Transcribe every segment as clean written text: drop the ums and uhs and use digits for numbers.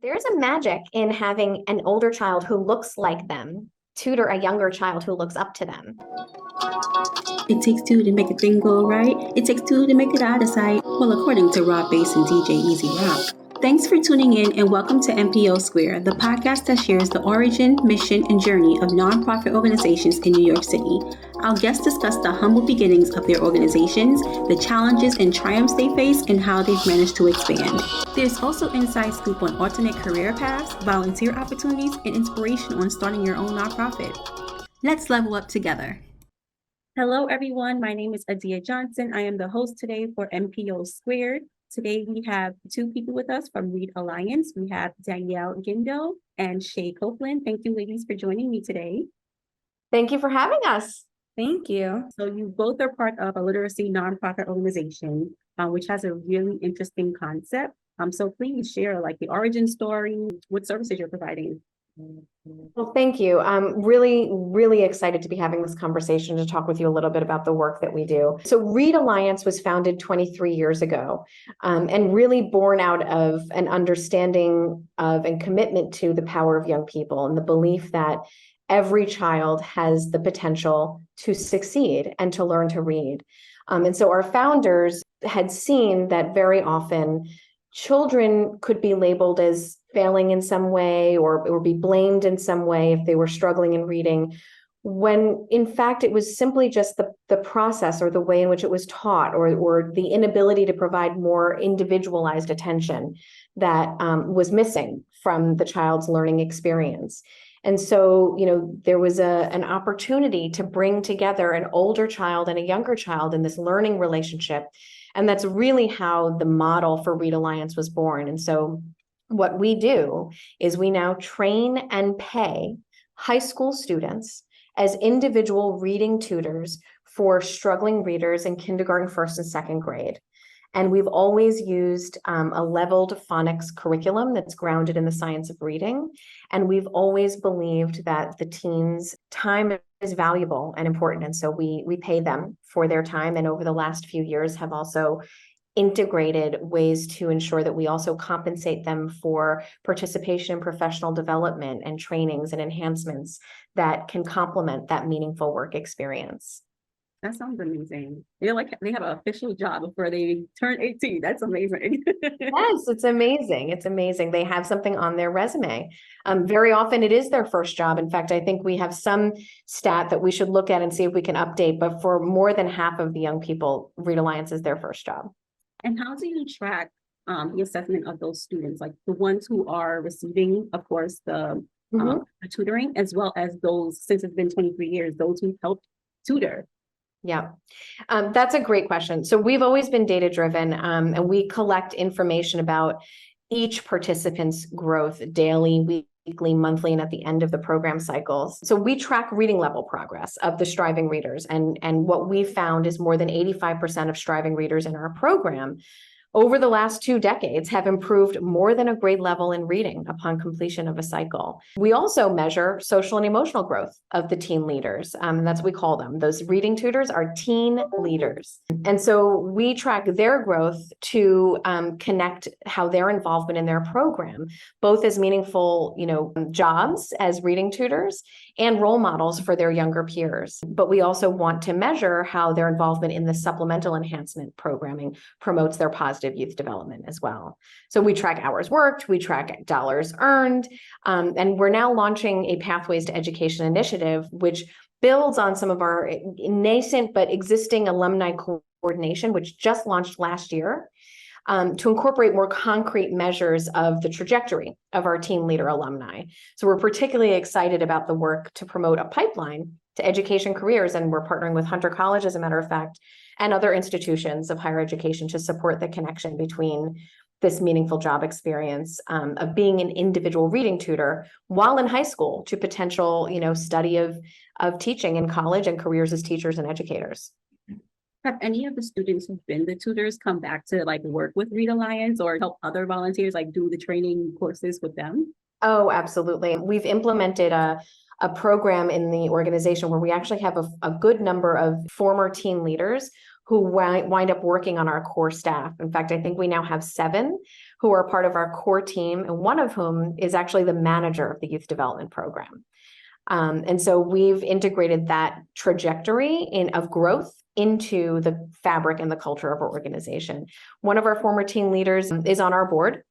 There's a magic in having an older child who looks like them tutor a younger child who looks up to them. It takes two to make a thing go right. It takes two to make it out of sight. Well, according to Rob Bass and DJ Easy Rock. Thanks for tuning in and welcome to NPO Square, the podcast that shares the origin, mission, and journey of nonprofit organizations in New York City. Our guests discuss the humble beginnings of their organizations, the challenges and triumphs they face, and how they've managed to expand. There's also inside scoop on alternate career paths, volunteer opportunities, and inspiration on starting your own nonprofit. Let's level up together. Hello, everyone. My name is Adia Johnson. I am the host today for NPO Squared. Today, we have two people with us from Read Alliance. We have Danielle Guindo and Shea Copeland. Thank you, ladies, for joining me today. Thank you for having us. Thank you. So you both are part of a literacy nonprofit organization, which has a really interesting concept. So please share the origin story, what services you're providing. Well, thank you. I'm really excited to be having this conversation to talk with you a little bit about the work that we do. So Read Alliance was founded 23 years ago, and really born out of an understanding of and commitment to the power of young people and the belief that every child has the potential to succeed and to learn to read. And so our founders had seen that very often children could be labeled as failing in some way or be blamed in some way if they were struggling in reading, when in fact it was simply just the process or the way in which it was taught or the inability to provide more individualized attention that was missing from the child's learning experience. And so, there was an opportunity to bring together an older child and a younger child in this learning relationship. And that's really how the model for Read Alliance was born. And so what we do is we now train and pay high school students as individual reading tutors for struggling readers in kindergarten, first and second grade. And we've always used a leveled phonics curriculum that's grounded in the science of reading. And we've always believed that the teens' time is valuable and important. And so we pay them for their time. And over the last few years have also integrated ways to ensure that we also compensate them for participation in professional development and trainings and enhancements that can complement that meaningful work experience. That sounds amazing. They have an official job before they turn 18. That's amazing. Yes, it's amazing. It's amazing. They have something on their resume. Very often it is their first job. In fact, I think we have some stat that we should look at and see if we can update, but for more than half of the young people, Read Alliance is their first job. And how do you track the assessment of those students, like the ones who are receiving, of course, the tutoring, as well as those, since it's been 23 years, those who helped tutor? Yeah, that's a great question. So we've always been data-driven, and we collect information about each participant's growth daily, weekly, monthly, and at the end of the program cycles. So we track reading level progress of the striving readers. And what we found is more than 85% of striving readers in our program over the last 2 decades have improved more than a grade level in reading upon completion of a cycle. We also measure social and emotional growth of the teen leaders. And that's what we call them. Those reading tutors are teen leaders. And so we track their growth to connect how their involvement in their program, both as meaningful, jobs as reading tutors and role models for their younger peers. But we also want to measure how their involvement in the supplemental enhancement programming promotes their positive youth development as well. So we track hours worked, we track dollars earned, and we're now launching a Pathways to Education initiative, which builds on some of our nascent but existing alumni coordination, which just launched last year, to incorporate more concrete measures of the trajectory of our teen leader alumni. So we're particularly excited about the work to promote a pipeline to education careers, and we're partnering with Hunter College, as a matter of fact, and other institutions of higher education to support the connection between this meaningful job experience of being an individual reading tutor while in high school to potential, study of teaching in college and careers as teachers and educators. Have any of the students who've been the tutors come back to work with Read Alliance or help other volunteers do the training courses with them? Oh, absolutely. We've implemented a program in the organization where we actually have a good number of former teen leaders who wind up working on our core staff. In fact, I think we now have 7 who are part of our core team, and one of whom is actually the manager of the youth development program. And so we've integrated that trajectory of growth into the fabric and the culture of our organization. One of our former team leaders is on our board.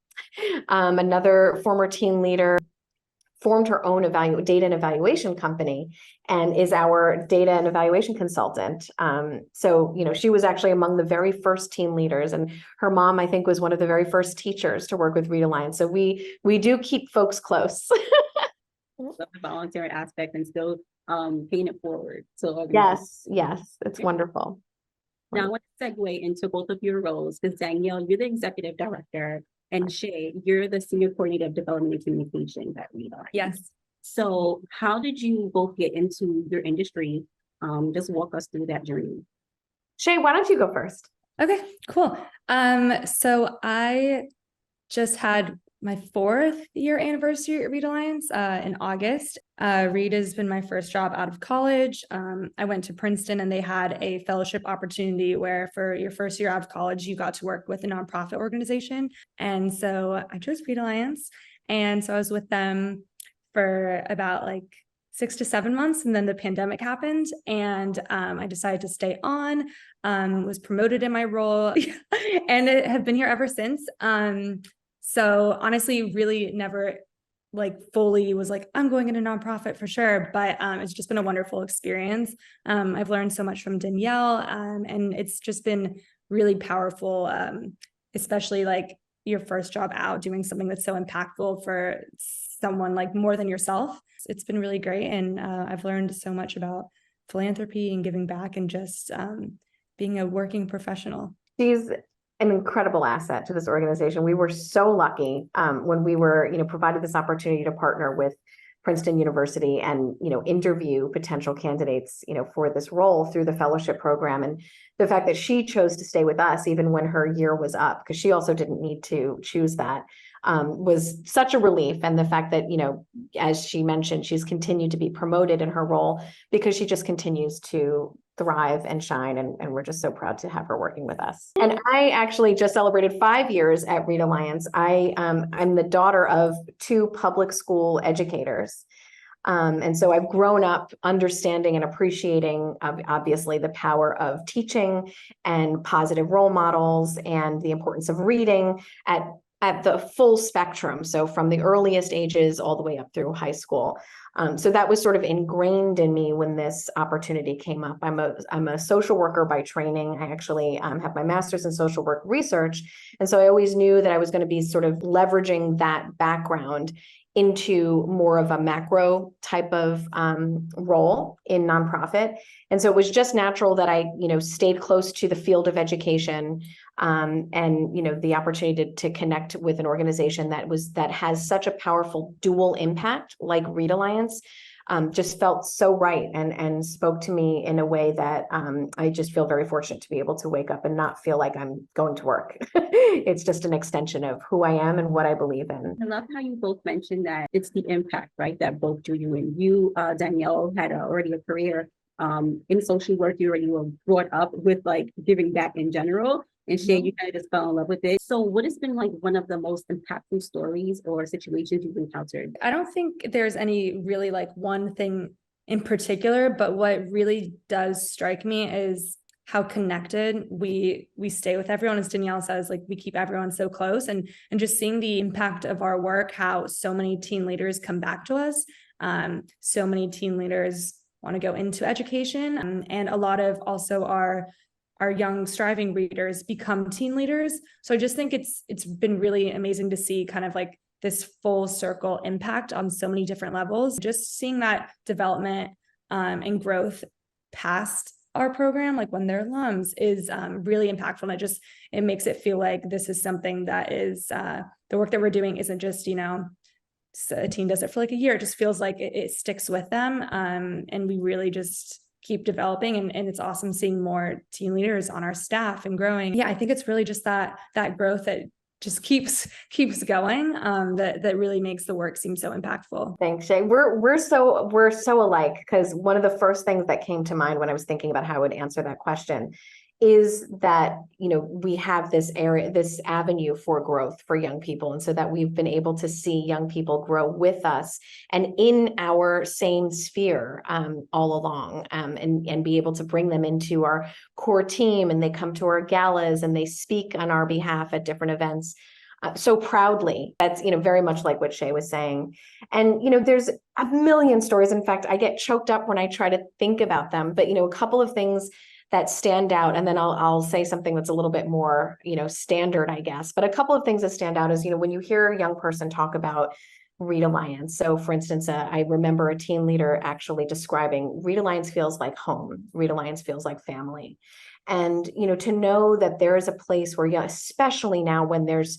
Another former team leader formed her own data and evaluation company and is our data and evaluation consultant. So, she was actually among the very first team leaders, and her mom, I think, was one of the very first teachers to work with Read Alliance. So we do keep folks close. Love the volunteering aspect and still paying it forward. So yes, it's wonderful. Now I want to segue into both of your roles, because Danielle, you're the executive director, and Shea, you're the senior coordinator of development and communications at Read Alliance. Yes. So how did you both get into your industry? Just walk us through that journey. Shea, why don't you go first? Okay, cool. So I just had my 4th year anniversary at Read Alliance in August. Read has been my first job out of college. I went to Princeton, and they had a fellowship opportunity where for your first year out of college, you got to work with a nonprofit organization. And so I chose Read Alliance. And so I was with them for about like 6 to 7 months. And then the pandemic happened, and I decided to stay on, was promoted in my role and have been here ever since. So honestly, really never like fully was like, I'm going into nonprofit for sure, but it's just been a wonderful experience. I've learned so much from Danielle, and it's just been really powerful, especially like your first job out doing something that's so impactful for someone like more than yourself. It's been really great, and I've learned so much about philanthropy and giving back and just being a working professional. She's an incredible asset to this organization. We were so lucky when we were, provided this opportunity to partner with Princeton University and, interview potential candidates, for this role through the fellowship program. And the fact that she chose to stay with us even when her year was up, because she also didn't need to choose that, was such a relief. And the fact that, as she mentioned, she's continued to be promoted in her role because she just continues to thrive and shine. And we're just so proud to have her working with us. And I actually just celebrated 5 years at Read Alliance. I'm the daughter of 2 public school educators. And so I've grown up understanding and appreciating, obviously, the power of teaching and positive role models and the importance of reading at the full spectrum. So from the earliest ages all the way up through high school. So that was sort of ingrained in me when this opportunity came up. I'm a social worker by training. I actually have my master's in social work research. And so I always knew that I was going to be sort of leveraging that background into more of a macro type of role in nonprofit. And so it was just natural that I, stayed close to the field of education and, the opportunity to connect with an organization that has such a powerful dual impact like Read Alliance just felt so right and spoke to me in a way that I just feel very fortunate to be able to wake up and not feel like I'm going to work. It's just an extension of who I am and what I believe in. I love how you both mentioned that it's the impact, right, that both drew you in. You, Danielle, had already a career in social work. You already were brought up with like giving back in general. And Shea, you kind of just fell in love with it. So what has been like one of the most impactful stories or situations you've encountered? I don't think there's any really like one thing in particular, but what really does strike me is how connected we stay with everyone. As Danielle says, like we keep everyone so close, and just seeing the impact of our work, how so many teen leaders come back to us. So many teen leaders want to go into education, and a lot of also our young striving readers become teen leaders. So I just think it's been really amazing to see kind of like this full circle impact on so many different levels. Just seeing that development and growth past our program, like when they're alums, is really impactful. And it makes it feel like this is something that is the work that we're doing isn't just, a teen does it for like a year. It just feels like it sticks with them. And we really just keep developing, and it's awesome seeing more teen leaders on our staff and growing. Yeah, I think it's really just that growth that just keeps going, that really makes the work seem so impactful. Thanks, Shea. We're so alike, because one of the first things that came to mind when I was thinking about how I would answer that question is that, we have this area, this avenue for growth for young people. And so that we've been able to see young people grow with us and in our same sphere all along, and be able to bring them into our core team, and they come to our galas and they speak on our behalf at different events. So proudly. That's, very much like what Shea was saying. And, there's a million stories. In fact, I get choked up when I try to think about them, but, a couple of things that stand out, and then I'll say something that's a little bit more, standard, I guess. But a couple of things that stand out is, when you hear a young person talk about Read Alliance. So for instance, I remember a teen leader actually describing Read Alliance feels like home. Read Alliance feels like family. And, to know that there is a place where, especially now when there's,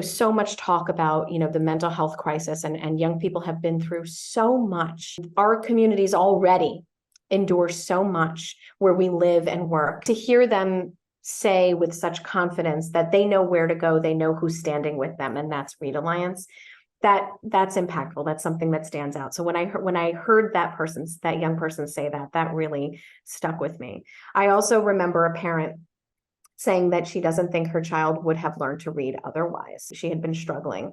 so much talk about, the mental health crisis, and young people have been through so much. Our communities already endure so much where we live and work. To hear them say with such confidence that they know where to go, they know who's standing with them, and that's Read Alliance, that's impactful. That's something that stands out. So when I heard that young person say that really stuck with me. I also remember a parent saying that she doesn't think her child would have learned to read otherwise. She had been struggling.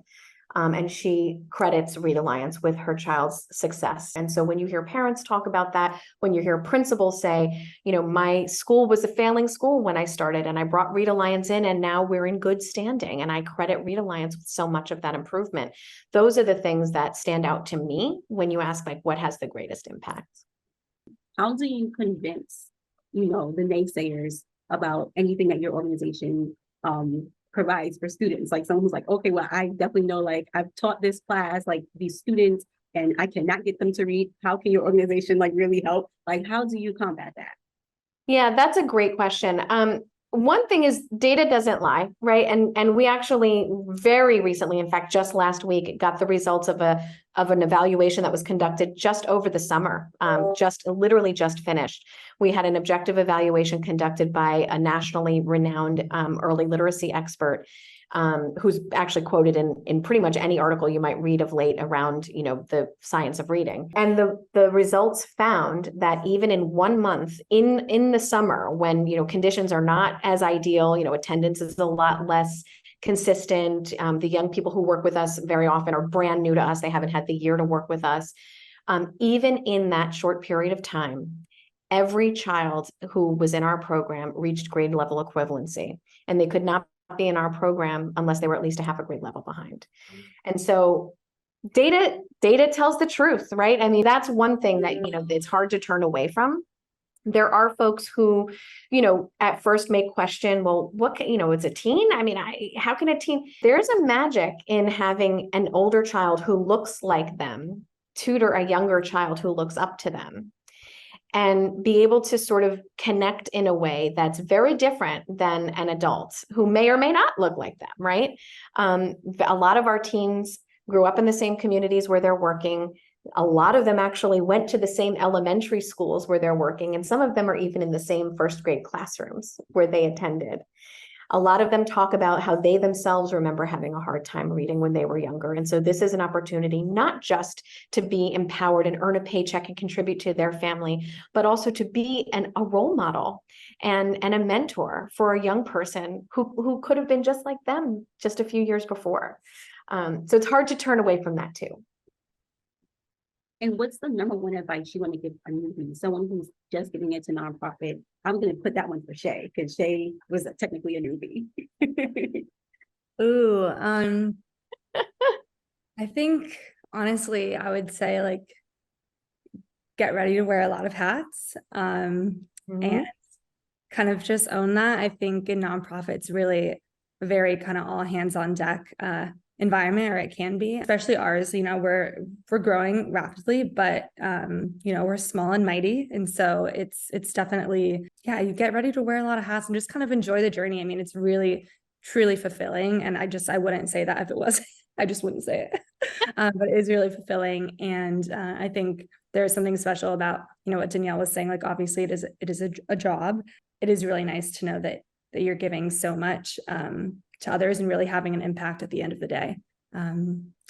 And she credits Read Alliance with her child's success. And so when you hear parents talk about that, when you hear principals say, my school was a failing school when I started, and I brought Read Alliance in, and now we're in good standing, and I credit Read Alliance with so much of that improvement. Those are the things that stand out to me when you ask, like, what has the greatest impact? How do you convince, the naysayers about anything that your organization provides for students? Like someone who's like, okay, well, I definitely know, like, I've taught this class, like these students, and I cannot get them to read. How can your organization really help? Like, how do you combat that? Yeah, that's a great question. One thing is data doesn't lie, right? And we actually very recently, in fact, just last week, got the results of an evaluation that was conducted just over the summer, literally just finished. We had an objective evaluation conducted by a nationally renowned early literacy expert, who's actually quoted in pretty much any article you might read of late around, the science of reading. And the results found that even in 1 month in the summer, when, conditions are not as ideal, attendance is a lot less consistent. The young people who work with us very often are brand new to us. They haven't had the year to work with us. Even in that short period of time, every child who was in our program reached grade level equivalency, and they could not be in our program unless they were at least a half a grade level behind. And so data tells the truth, right? I mean, that's one thing that, it's hard to turn away from. There are folks who, at first may question, well, it's a teen. I mean, how can a teen? There's a magic in having an older child who looks like them tutor a younger child who looks up to them, and be able to sort of connect in a way that's very different than an adult who may or may not look like them, right? A lot of our teens grew up in the same communities where they're working. A lot of them actually went to the same elementary schools where they're working, and some of them are even in the same first grade classrooms where they attended. A lot of them talk about how they themselves remember having a hard time reading when they were younger. And so this is an opportunity not just to be empowered and earn a paycheck and contribute to their family, but also to be a role model and a mentor for a young person who could have been just like them just a few years before. So it's hard to turn away from that too. And what's the number one advice you want to give a newbie, someone who's just getting into nonprofit? I'm going to put that one for Shea, because Shea was technically a newbie. Ooh, I think honestly, I would say, like, get ready to wear a lot of hats, and kind of just own that. I think in nonprofits, really very kind of all hands on deck environment, or it can be, especially ours. We're growing rapidly, but we're small and mighty, and so it's definitely, you get ready to wear a lot of hats and just kind of enjoy the journey. I mean, it's really truly fulfilling, and I wouldn't say that if it wasn't. I just wouldn't say it. But it is really fulfilling, and I think there's something special about what Danielle was saying. Like, obviously it is a job. It is really nice to know that you're giving so much to others and really having an impact at the end of the day.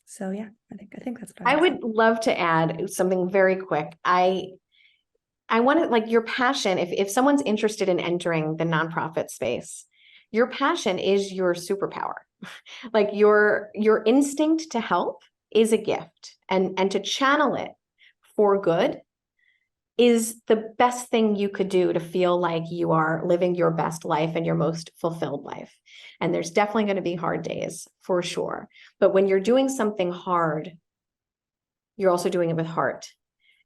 So yeah, I think that's what I would love to add something very quick. I want to, like, your passion, if someone's interested in entering the nonprofit space, your passion is your superpower. Like your instinct to help is a gift, and to channel it for good is the best thing you could do to feel like you are living your best life and your most fulfilled life. And there's definitely going to be hard days for sure. But when you're doing something hard, you're also doing it with heart,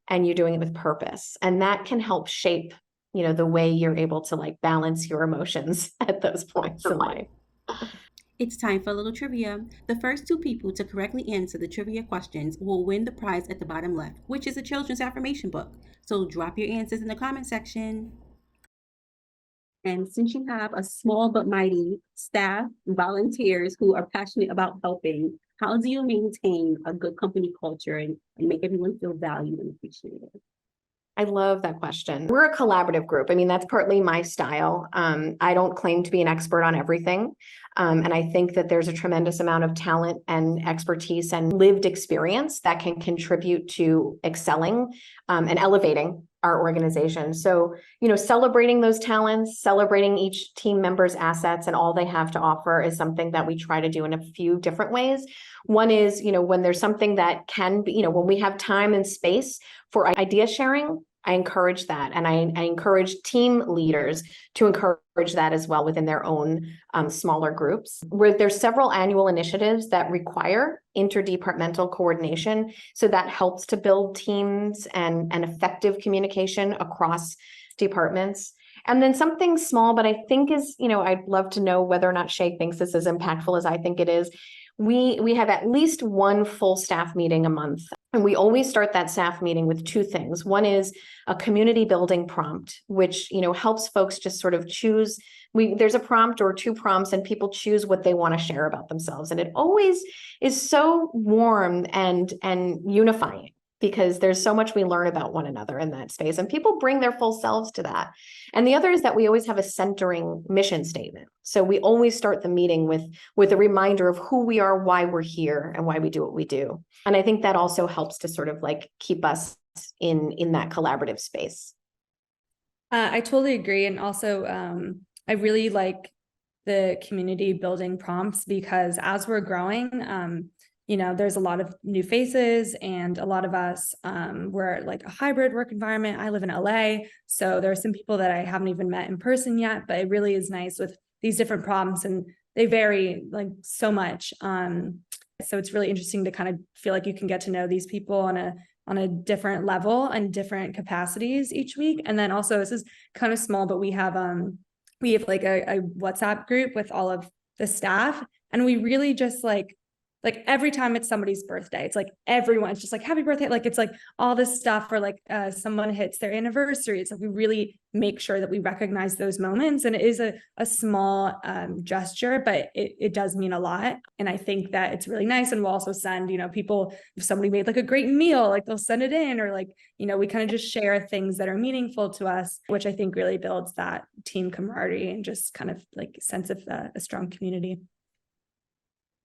and you're doing it with purpose. And that can help shape, the way you're able to like balance your emotions at those points in life. It's time for a little trivia. The first two people to correctly answer the trivia questions will win the prize at the bottom left, which is a children's affirmation book. So drop your answers in the comment section. And since you have a small but mighty staff, volunteers who are passionate about helping, how do you maintain a good company culture and make everyone feel valued and appreciated? I love that question. We're a collaborative group. I mean, that's partly my style. I don't claim to be an expert on everything. And I think that there's a tremendous amount of talent and expertise and lived experience that can contribute to excelling and elevating our organization. So, celebrating those talents, celebrating each team member's assets and all they have to offer is something that we try to do in a few different ways. One is, when there's something that can be, when we have time and space for idea sharing, I encourage that. And I encourage team leaders to encourage that as well within their own smaller groups, where there's several annual initiatives that require interdepartmental coordination. So that helps to build teams and effective communication across departments. And then something small, but I think is, I'd love to know whether or not Shea thinks this is impactful as I think it is. We have at least one full staff meeting a month, and we always start that staff meeting with two things. One is a community building prompt, which helps folks just sort of choose. There's a prompt or two prompts, and people choose what they want to share about themselves, and it always is so warm and unifying, because there's so much we learn about one another in that space, and people bring their full selves to that. And the other is that we always have a centering mission statement. So we always start the meeting with a reminder of who we are, why we're here, and why we do what we do. And I think that also helps to sort of like keep us in that collaborative space. I totally agree. And also, I really like the community building prompts, because as we're growing, there's a lot of new faces, and a lot of us, we're like a hybrid work environment. I live in LA, so there are some people that I haven't even met in person yet, but it really is nice with these different prompts, and they vary like so much. So it's really interesting to kind of feel like you can get to know these people on a different level and different capacities each week. And then also, this is kind of small, but we have like a WhatsApp group with all of the staff, and we really just like every time it's somebody's birthday, it's like everyone's just like happy birthday. Like it's like all this stuff, or like someone hits their anniversary. It's like we really make sure that we recognize those moments. And it is a small gesture, but it does mean a lot. And I think that it's really nice. And we'll also send, people, if somebody made like a great meal, like they'll send it in, or like, we kind of just share things that are meaningful to us, which I think really builds that team camaraderie and just kind of like sense of a strong community.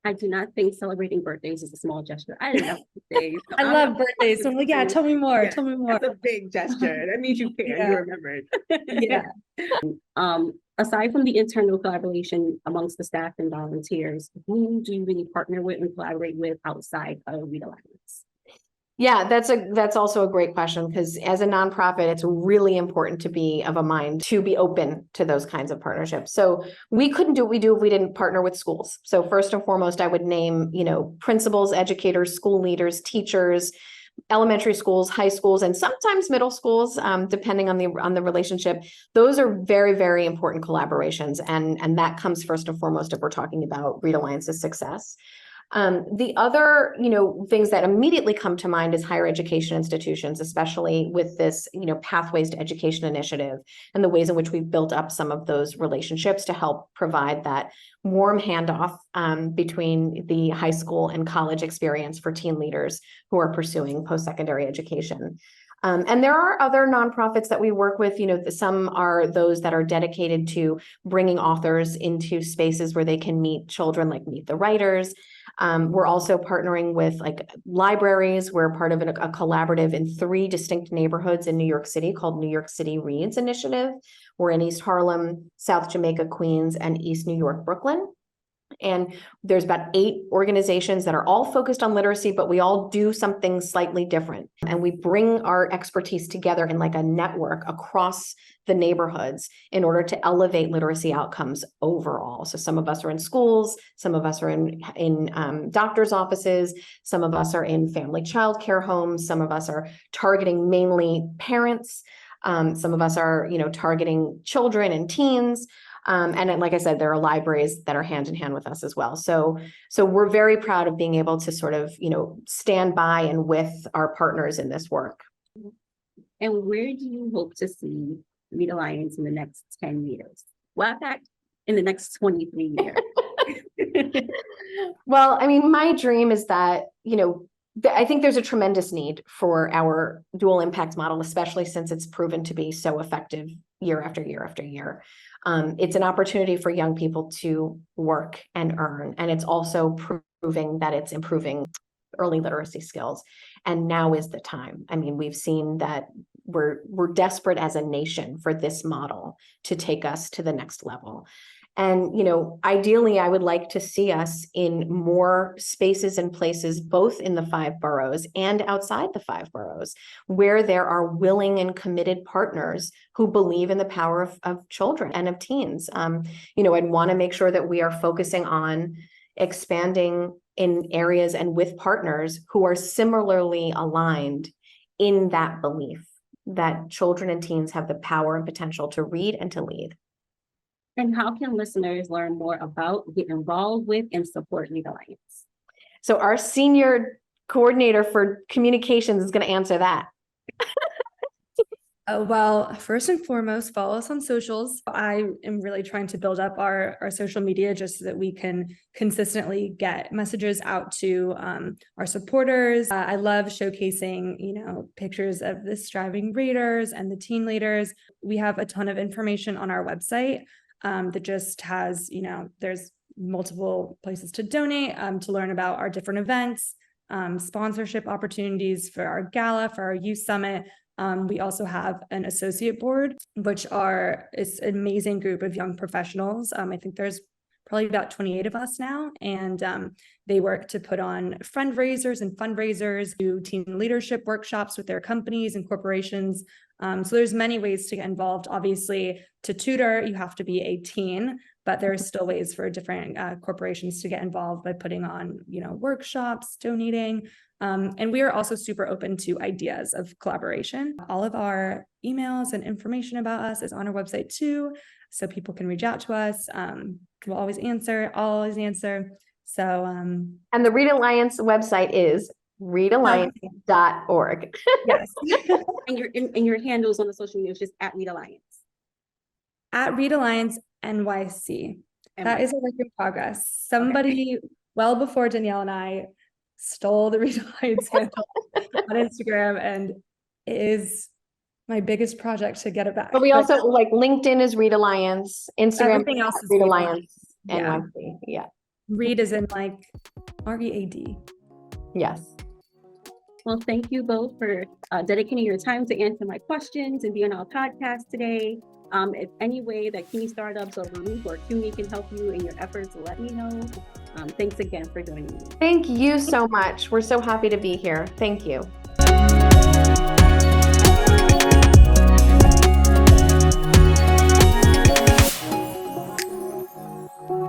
I do not think celebrating birthdays is a small gesture. I love birthdays. I love birthdays. So I'm like, yeah, tell me more. Yeah, tell me more. It's a big gesture. That means you care. Yeah. You remembered. Yeah. Aside from the internal collaboration amongst the staff and volunteers, who do you really partner with and collaborate with outside of Read Alliance? Yeah, that's also a great question, because as a nonprofit, it's really important to be of a mind to be open to those kinds of partnerships. So we couldn't do what we do if we didn't partner with schools. So first and foremost, I would name, principals, educators, school leaders, teachers, elementary schools, high schools, and sometimes middle schools, depending on the relationship. Those are very, very important collaborations, and that comes first and foremost if we're talking about Read Alliance's success. The other, things that immediately come to mind is higher education institutions, especially with this, Pathways to Education initiative, and the ways in which we've built up some of those relationships to help provide that warm handoff between the high school and college experience for teen leaders who are pursuing post-secondary education. And there are other nonprofits that we work with. Some are those that are dedicated to bringing authors into spaces where they can meet children, like Meet the Writers. We're also partnering with like libraries. We're part of a collaborative in 3 distinct neighborhoods in New York City called New York City Reads Initiative. We're in East Harlem, South Jamaica, Queens, and East New York, Brooklyn. And there's about 8 organizations that are all focused on literacy, but we all do something slightly different. And we bring our expertise together in like a network across the neighborhoods in order to elevate literacy outcomes overall. So some of us are in schools, some of us are in doctors' offices, some of us are in family child care homes, some of us are targeting mainly parents, some of us are, targeting children and teens. And like I said, there are libraries that are hand in hand with us as well. So we're very proud of being able to sort of, stand by and with our partners in this work. And where do you hope to see Read Alliance in the next 10 years? Well, in fact, in the next 23 years. Well, I mean, my dream is that, I think there's a tremendous need for our dual impact model, especially since it's proven to be so effective year after year after year. It's an opportunity for young people to work and earn, and it's also proving that it's improving early literacy skills. And now is the time. I mean, we've seen that we're desperate as a nation for this model to take us to the next level. And, ideally, I would like to see us in more spaces and places, both in the 5 boroughs and outside the 5 boroughs, where there are willing and committed partners who believe in the power of children and of teens. I'd want to make sure that we are focusing on expanding in areas and with partners who are similarly aligned in that belief that children and teens have the power and potential to read and to lead. And how can listeners learn more about, get involved with, and support Read Alliance? So our senior coordinator for communications is going to answer that. Well, first and foremost, follow us on socials. I am really trying to build up our social media just so that we can consistently get messages out to our supporters. I love showcasing, pictures of the striving readers and the teen leaders. We have a ton of information on our website that just has, there's multiple places to donate, to learn about our different events, sponsorship opportunities for our gala, for our youth summit. We also have an associate board, which is an amazing group of young professionals. I think there's probably about 28 of us now, and they work to put on fundraisers, do teen leadership workshops with their companies and corporations. So there's many ways to get involved. Obviously, to tutor, you have to be a teen, but there are still ways for different corporations to get involved by putting on, workshops, donating. And we are also super open to ideas of collaboration. All of our emails and information about us is on our website too, so people can reach out to us. We'll always answer. I'll always answer. So, and the Read Alliance website is readalliance.org. Yes. and your handles on the social media is just at Read Alliance. At Read Alliance NYC. That is a work in progress. Somebody well before Danielle and I stole the Read Alliance handle on Instagram, and it is my biggest project to get it back. But we also like LinkedIn is Read Alliance, Instagram everything else is Read Alliance, yeah. NYC. Yeah. Read is in like READ. Yes. Well, thank you both for dedicating your time to answer my questions and be on our podcast today. If any way that CUNY Startups or Baruch or CUNY can help you in your efforts, let me know. Thanks again for joining me. Thank you so much. We're so happy to be here. Thank you.